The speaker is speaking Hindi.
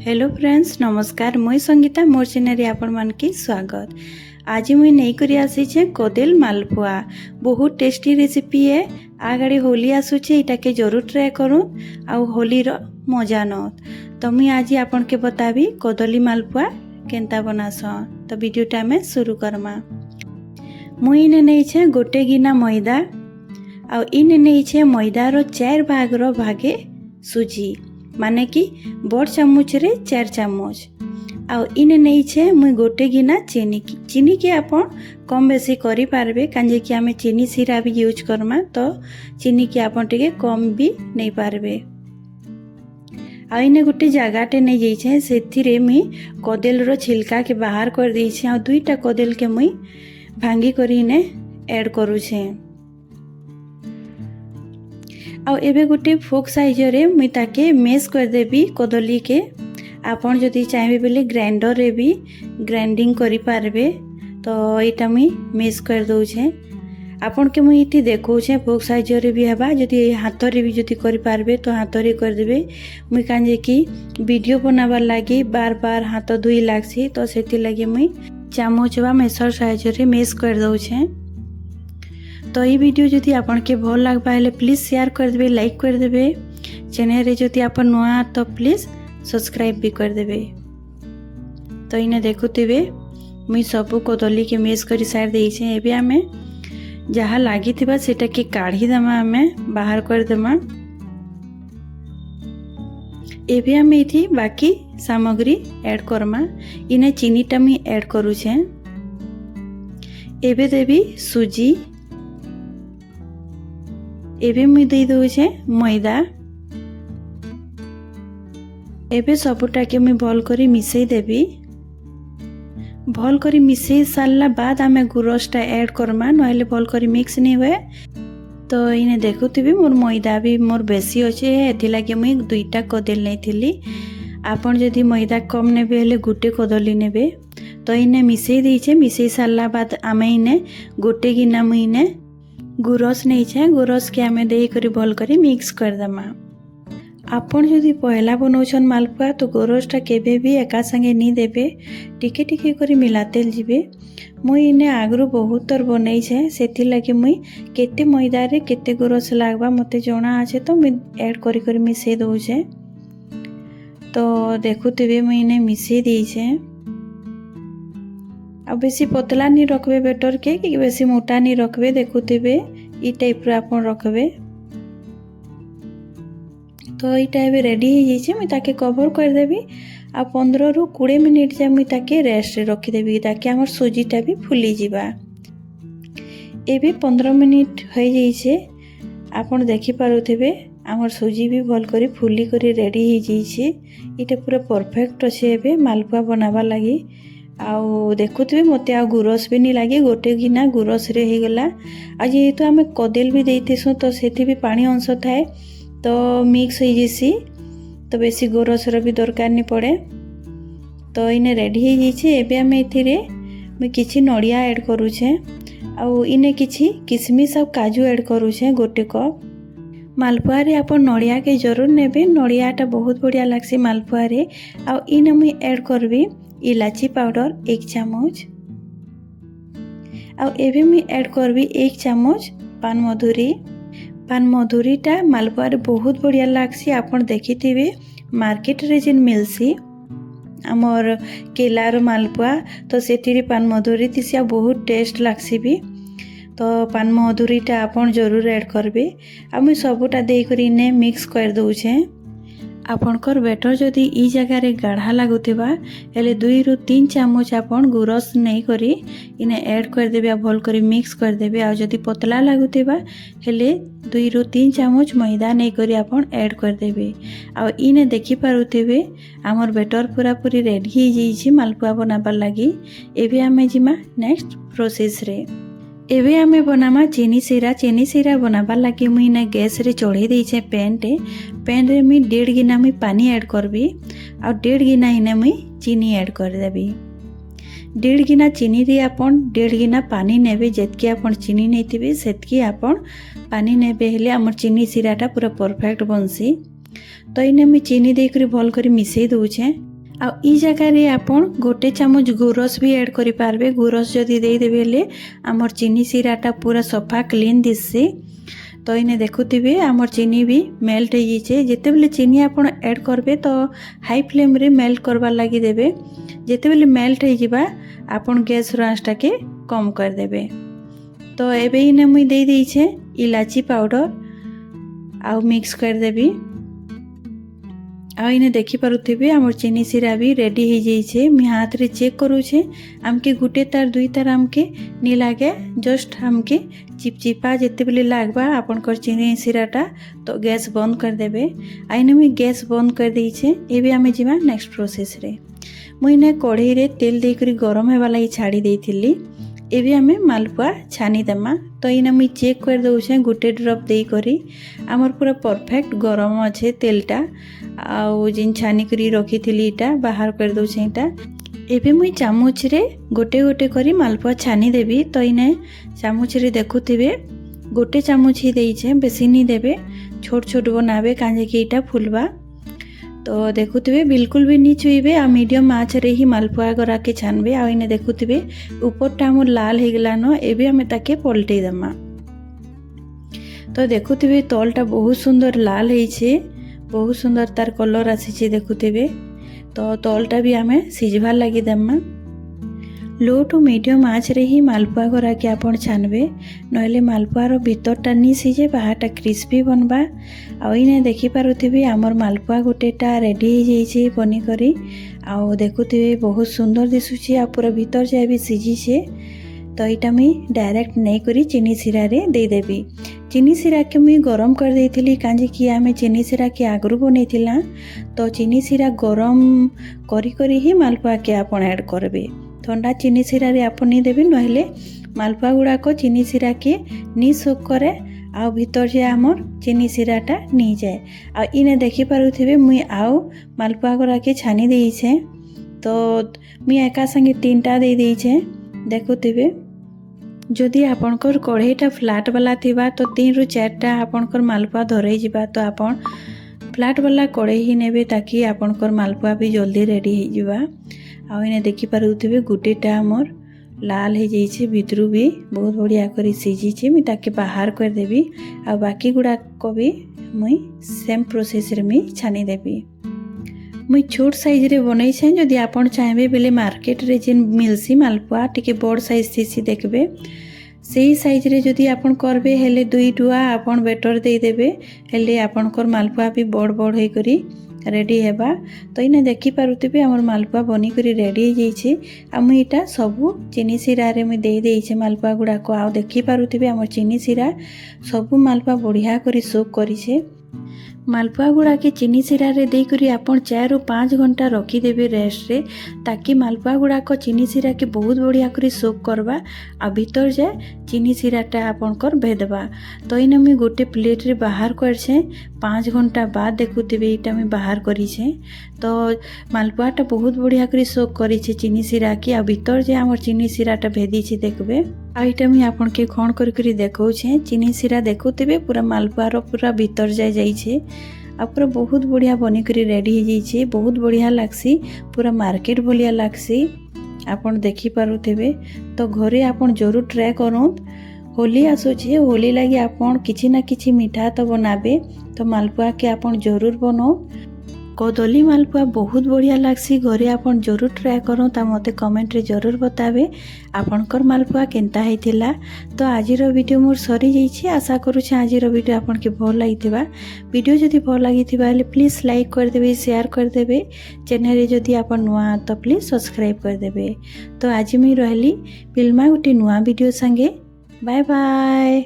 हेलो फ्रेंड्स नमस्कार मुई संगीता मोर चैनल आपण मान की स्वागत। आज मुई नहीं करी आसी छे कदेल मालपुआ। बहुत टेस्टी रेसिपी है। आगाड़ी होली आसुचे इटा के जरूर ट्राई करूँ आउ होली रो मजा न। तो मुई आज आपन के बताबी कदली मालपुआ केनता बनासन। तो वीडियोटा में शुरू करमा। मुई ने नहीं छे गोटे गिना मैदा आउ इने नहीं छे मैदार 4 भाग रो भागे सुजी माने कि बड़ चामच रे 4 चामच आउ इने नहीं छे मुई गोटे गिना चीनी के आपन कम बेसी करि पारबे कांजे कि आमे चीनी सिरा भी यूज करमा तो चीनी के आपन टिके कम भी नहीं पारबे। आ इने गोटे जगाटे नहीं जाई छे सेथिरे मुई कदेल रो छिलका के बाहर कर दी छे आ 2टा कदेल के मुई भांगी करी इने ऐड करू छे। आउ एबे गोटे फोक साइज रे मुई ताके मेश कर देबी कदली के। आपन जदि चाहेबे बेले ग्राइंडर रे भी ग्राइंडिंग करि पारबे। तो एटा मुई मेश कर दउ छे। आपन के मुई इति देखौ छे फोक साइज रे भी हेबा जदि हाथ रे भी जदि करि पारबे तो हाथ रे कर देबे। मुई कांजे कि वीडियो बनाबार लागि बार बार हाथ धुई लागसी तो सेति लागि मुई चामच बा मेसर साइज रे मेश कर दउ छे। तो ये वीडियो जदि आपन के भल लागबा हेले प्लीज शेयर कर देबे, लाइक कर देबे। चैनल रे जदि आपन नया तो प्लीज सब्सक्राइब भी कर देबे। तो इने देखुथिबे मुई सब कदली के मेश करी साइड देई छे। एबे हमें जहा लागी थिबा सेटा के काढी दमा हमें बाहर कर दमा। एबे हमें इथि बाकी सामग्री ऐड करमा। इने चीनीटा मी ऐड करू छे। एबे देबी सुजी। एबे मुई दे दउ छे मैदा। एबे सबुटा के मुई भल करी मिसई देबी। भल करी मिसई सारला बाद आमे गुरसटा ऐड करमा नहले भल करी मिक्स नहीं हुए। तो इने देखुथिबी मोर मैदा भी मोर बेसी अछि एथि लागि मुई 2टा कदली नै थिली। आपन जदि मैदा कम नेबे हेले गुटे कदली नेबे। तो इने मिसई दै छे। मिसई सारला बाद आमे इने गोटे गिना मुई इने गुरस नहीं छे। गुरस के आमे देई करी भल करी मिक्स कर दमा। आपन जदि पहला बनौछन मालपुआ तो गुरसटा केबे भी एका संगे नहीं देबे, टिके टिके करी मिलाते जिबे। मुई इने आगरू बहुत तर बनई छे सेति लागि मुई केते मैदा रे केते गुरस लागबा मते जणा आछे तो मुई ऐड करी करी मिसई दउ छे। तो देखुथिबे मुई इने मिसई देई छे। अब बेसी पतला नहीं रखबे बेटर के कि बेसी मोटा नहीं रखबे। देखुथिबे ई टाइप रो आपन रखबे। तो इटा एबे रेडी हो जाई छे। मुई ताके कवर कर देबी आ 15 रु 20 मिनिट जे मुई ताके रेस्ट रे रखि देबी ताकि हमर सुजीटा भी फुली जिबा। एबे 15 मिनिट हो जाई छे। आपन देखि पारुथिबे हमर सुजी भी भल करी फुली करी रेडी हो जाई छे। इटा पूरा परफेक्ट छे एबे मालपुआ बनाबा लागि। आउ देखुथिबे मते आ गुरस भी नहीं लागे गोटे गिना गुरस रे हे गला। आ जे तो हमें कदेल भी देइतेसु तो सेति भी पानी अंश थाए तो मिक्स हो जेसी तो बेसी गुरस रो भी दरकार नहीं पड़े। तो इने रेडी हो जाइछे। एबे हमें एथिरे मैं किछि नड़िया ऐड करू छे आउ इने किछि किशमिश आ काजू ऐड करू छे गोटे कप। मालपुआ रे आपन नड़िया के जरूर नेबे। नड़ियाटा बहुत बढ़िया लागसी मालपुआ रे। आउ इने मुई ऐड करबी इलाची पाउडर 1 चामच। आउ एबे मुई ऐड करबी 1 चामच पान मधुरी। पान मधुरीटा मालपुआ रे बहुत बढ़िया लागसी। आपन देखिथिबे मार्केट रे जेन मिलसी हमर केलार मालपुआ तो सेतिरे पान मधुरी तिसिया बहुत टेस्ट लागसी भी। तो पान मधुरीटा आपन जरूर ऐड करबे। आ मुई सबुटा देई करी ने मिक्स कर दउ छे। आपनकर बेटर जदि ई जगह रे गाढ़ा लागुथिबा हेले 2 रु 3 चामच आपन गुरस नहीं करी इने ऐड कर देबे आ भल करी मिक्स कर देबे। आ जदि पतला लागुथिबा हेले 2 रु 3 चामच मैदा नहीं करी आपन ऐड कर देबे। आ इने देखि पारुथिबे हमर बेटर पूरा पूरी रेडी हो जाई छी मालपुआ बनाबार लागि। एबे हमें जिमा नेक्स्ट प्रोसेस रे। एबे हमें बनामा चीनी सिरा। चीनी सिरा बनाबार लागि मुई ना गैस रे चढ़ी देई छे पैन रे मुई 1.5 गिना मुई पानी ऐड करबी आ 1.5 गिना इने मुई चीनी ऐड कर देबी। 1.5 गिना चीनी रे आपन 1.5 गिना पानी नेबे। जेतकी आपन चीनी नेथिबे सेतकी आपन पानी नेबे हेले हमर चीनी सिराटा पूरा परफेक्ट बनसी। तो इने मुई चीनी देई करी भल करी मिसई दउ छे। आ ई जगह आपण गोटे चामच गुरस भी ऐड करि पारबे। गुरस जदि दे देबे ले हमर चीनी सिराटा पूरा सफा क्लीन दिससे। तो इने देखुथिबे हमर चीनी भी मेल्ट हो जाइए। जिते बेले चीनी आपण ऐड करबे तो हाई फ्लेम रे मेल्ट करबार लगी देबे। जिते बेले मेल्ट हो जिबा आपण गैस आंचटा के कम कर देबे। तो एबे इने मुई दे देइछे इलायची पाउडर आ मिक्स कर देबी। आ इने देखि पारुथिबे हमर चीनी सिरा भी रेडी हो जाइए। मुई हाथ रे चेक करूछे हमके गुटे तार दुई तार हमके नी लागे। जस्ट हमके चिपचिपा जिते बेले लागबा आपनकर चीनी सिराटा तो गैस बंद कर देबे। आइने मुई गैस बंद कर देइछे। एबे आमे जिमा नेक्स्ट प्रोसेस रे। मुई ने कढ़ाई रे तेल दे करी गरम हेबा लागि छाड़ी देइथिली। एबे आमे मालपुआ छानी देमा। तो इना मुई चेक कर दउछे गुटे ड्रॉप देई करी हमर पूरा परफेक्ट गरम अच्छे तेलटा। आउ जिन छानी करी रखिथिली इटा बाहर कर दउछे इटा। एबे मुई चामच रे गोटे गोटे करी मालपुआ छानी देबी। तो इने चामच रे देखुथिबे गोटे चामच ही देइछे, बेसी नी देबे। छोट छोट बनाबे काजे कि इटा फुलबा। तो देखुथिबे बिल्कुल भी नी छुईबे आ मीडियम आँच रे ही मालपुआ गरा के छानबे। आ इने देखुथिबे ऊपरटा हमर लाल हे गेलानो। एबे हमें ताके पलटै देमा। तो देखुथिबे तलटा बहुत सुंदर लाल हेइछे, बहुत सुंदर तार कलर आसीछे देखुथिबे। तो तलटा भी हमें सिझबार लगी देमा। लो टू मीडियम आँच रे ही मालपुआ गरा के आपण छानबे, नहले मालपुआर भीतरटा नी सिझे बाहरटा क्रिस्पी बनबा। आ इने देखि पारुथिबे हमर मालपुआ गोटेटा रेडी हो जाइए बनी करी। आउ देखुथिबे बहुत सुंदर दिसुची आ पूरा भीतर जाय भी सिझीछे। तो इटा मुई डायरेक्ट नहीं करी चीनी सिरा रे दे देबी। चीनी सिरा के मुई गरम कर देइथिली काजे कि आमे चीनी सिरा के आगरु बनैथिला। तो चीनी सिरा गरम करी करी ही मालपुआ के आपण ऐड करबे। ठंडा चीनी सिरा रे आपण नी देबे, नहले मालपुआ गुड़ा को चीनी सिरा के नी सोक करे आ भीतर जे हमर चीनी सिराटा नी जाए। आ इने देखि पारुथिबे मुई आउ मालपुआ गुड़ा के छानी देइछे। तो मुई एका संगे तीनटा दे देइछे देखुथिबे। जदि आपणकर कढ़ईटा फ्लाट वाला थिबा तो 3 रु 4टा आपणकर मालपुआ धरई जिबा। तो आपण फ्लाट वाला कढ़ई ही नेबे ताकि आपणकर मालपुआ भी जल्दी रेडी हो जिबा। आ इने देखि पारुथिबे गुटेटा हमर लाल हो जाइए, भितरू भी बहुत बढ़िया करी सिझीचे। मुई ताके बाहर कर देबी। आ बाकी गुड़ा को भी मुई सेम प्रोसेस रे मुई छानी देबी। मुई छोट साइज रे बनई छे। जदि आपण चाहेबे बेले मार्केट रे जेन मिलसी मालपुआ टिके बड़ साइज थीसी देखबे, सेही साइज रे जदि आपण करबे हेले 2 टुआ आपण बेटर दे देबे। हेले आपणकर मालपुआ भी बड़ बड़ होई करी रेडी हेबा। तो इने देखि पारुथिबे हमर मालपुआ बनी करी रेडी हो जाइए। आ मुई इटा सबु चीनी सिरा रे मुई दे देइछे मालपुआ गुड़ा को। आ देखि पारुथिबे हमर चीनी सिरा सबु मालपुआ बढ़िया करी सोक करिछे। मालपुआ गुड़ा के चीनी सिरा रे दे करी आपण 4 रु 5 घंटा रखी देबे रेस्ट रे, ताकि मालपुआ गुड़ा को चीनी सिरा के बहुत बढ़िया करी सोक करबा आ भीतर जाए चीनी सिराटा आपणकर भेदबा। तो इने मुई गोटे प्लेट रे बाहर करछे। 5 घंटा बाद देखुथिबे इटा मुई बाहर करिछे। तो मालपुआटा बहुत बढ़िया करी सोक करिछे चीनी सिरा के। आ भीतर जे हमर चीनी सिराटा भेदिछे देखबे। आ इटा मुई आपण के खण करी करी देखौछे। चीनी सिरा देखुथिबे पूरा मालपुआर पूरा भीतर जाय जाइछे। आ पूरा बहुत बढ़िया बनी करी रेडी हो जाइए। बहुत बढ़िया लागसी, पूरा मार्केट भलिया लागसी आपण देखि पारुथिबे। तो घरे आपण जरूर ट्राई करूँ। होली आसुचे, होली लगी आपण किछि ना किछि मिठा तो बनाबे। तो मालपुआ के आपण जरूर बनाओ। कदली मालपुआ बहुत बढ़िया लागसी। घरे आपण जरूर ट्राई करूँ। ता मते कमेंट रे जरूर बताबे आपणकर मालपुआ केनता हेतिला। तो आजिर वीडियो मोर सरी जाइए। आशा करूँ आजिर वीडियो आपन के भल लागिथिबा। वीडियो जदि भल लागिथिबा हेले प्लीज लाइक कर देबे, शेयर कर देबे। चैनल रे जदि आपन नुआ तो प्लीज सब्सक्राइब कर देबे। तो आज मुई रहली पिलमा गुटे नुआ वीडियो संगे। Bye bye.